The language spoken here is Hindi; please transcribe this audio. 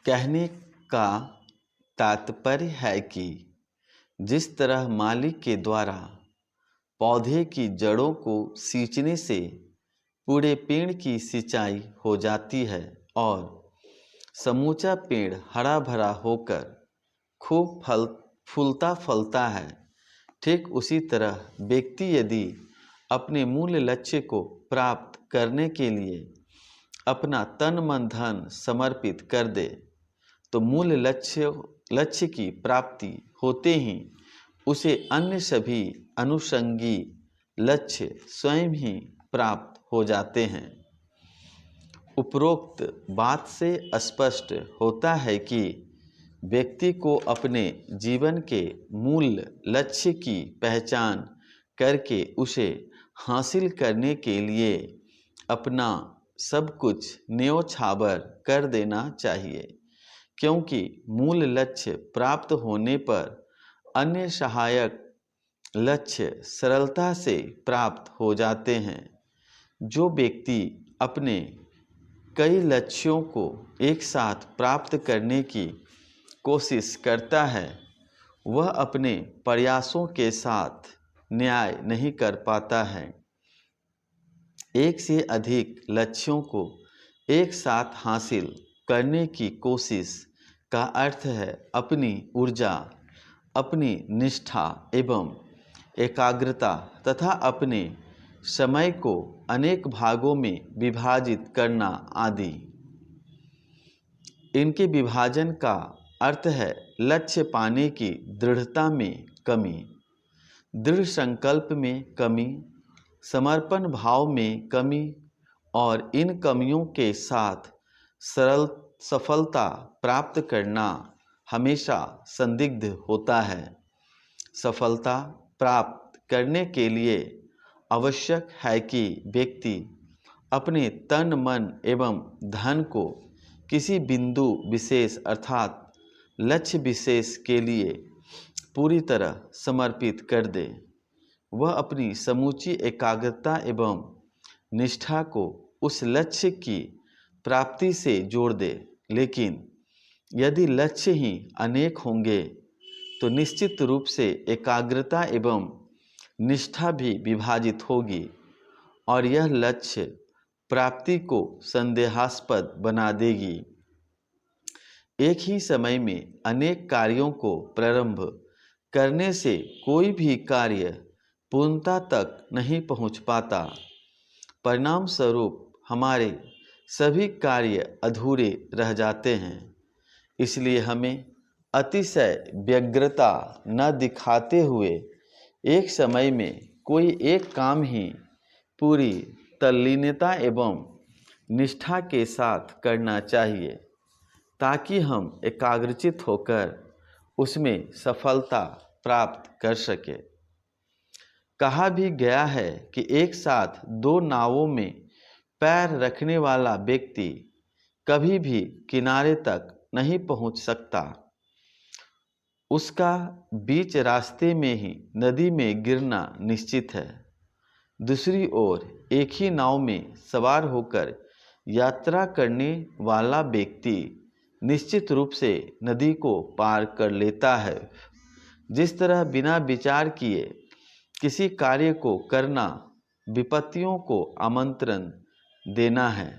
कहने का तात्पर्य है कि जिस तरह माली के द्वारा पौधे की जड़ों को सींचने से पूरे पेड़ की सिंचाई हो जाती है और समूचा पेड़ हरा भरा होकर खूब फूलता फलता है, ठीक उसी तरह व्यक्ति यदि अपने मूल लक्ष्य को प्राप्त करने के लिए अपना तन मन धन समर्पित कर दे तो मूल लक्ष्य की प्राप्ति होते ही उसे अन्य सभी अनुषंगी लक्ष्य स्वयं ही प्राप्त हो जाते हैं। उपरोक्त बात से स्पष्ट होता है कि व्यक्ति को अपने जीवन के मूल लक्ष्य की पहचान करके उसे हासिल करने के लिए अपना सब कुछ न्योछावर कर देना चाहिए, क्योंकि मूल लक्ष्य प्राप्त होने पर अन्य सहायक लक्ष्य सरलता से प्राप्त हो जाते हैं। जो व्यक्ति अपने कई लक्ष्यों को एक साथ प्राप्त करने की कोशिश करता है वह अपने प्रयासों के साथ न्याय नहीं कर पाता है। एक से अधिक लक्ष्यों को एक साथ हासिल करने की कोशिश का अर्थ है अपनी ऊर्जा, अपनी निष्ठा एवं एकाग्रता तथा अपने समय को अनेक भागों में विभाजित करना आदि। इनके विभाजन का अर्थ है लक्ष्य पाने की दृढ़ता में कमी, दृढ़ संकल्प में कमी, समर्पण भाव में कमी और इन कमियों के साथ सफलता प्राप्त करना हमेशा संदिग्ध होता है। सफलता प्राप्त करने के लिए आवश्यक है कि व्यक्ति अपने तन मन एवं धन को किसी बिंदु विशेष अर्थात लक्ष्य विशेष के लिए पूरी तरह समर्पित कर दे। वह अपनी समूची एकाग्रता एवं निष्ठा को उस लक्ष्य की प्राप्ति से जोड़ दे। लेकिन यदि लक्ष्य ही अनेक होंगे तो निश्चित रूप से एकाग्रता एवं निष्ठा भी विभाजित होगी और यह लक्ष्य प्राप्ति को संदेहास्पद बना देगी। एक ही समय में अनेक कार्यों को प्रारंभ करने से कोई भी कार्य पूर्णता तक नहीं पहुंच पाता। परिणाम स्वरूप हमारे सभी कार्य अधूरे रह जाते हैं। इसलिए हमें अतिशय व्यग्रता न दिखाते हुए एक समय में कोई एक काम ही पूरी तल्लीनता एवं निष्ठा के साथ करना चाहिए ताकि हम एकाग्रचित होकर उसमें सफलता प्राप्त कर सके। कहा भी गया है कि एक साथ दो नावों में पैर रखने वाला व्यक्ति कभी भी किनारे तक नहीं पहुंच सकता। उसका बीच रास्ते में ही नदी में गिरना निश्चित है। दूसरी ओर एक ही नाव में सवार होकर यात्रा करने वाला व्यक्ति निश्चित रूप से नदी को पार कर लेता है। जिस तरह बिना विचार किए किसी कार्य को करना विपत्तियों को आमंत्रण देना है,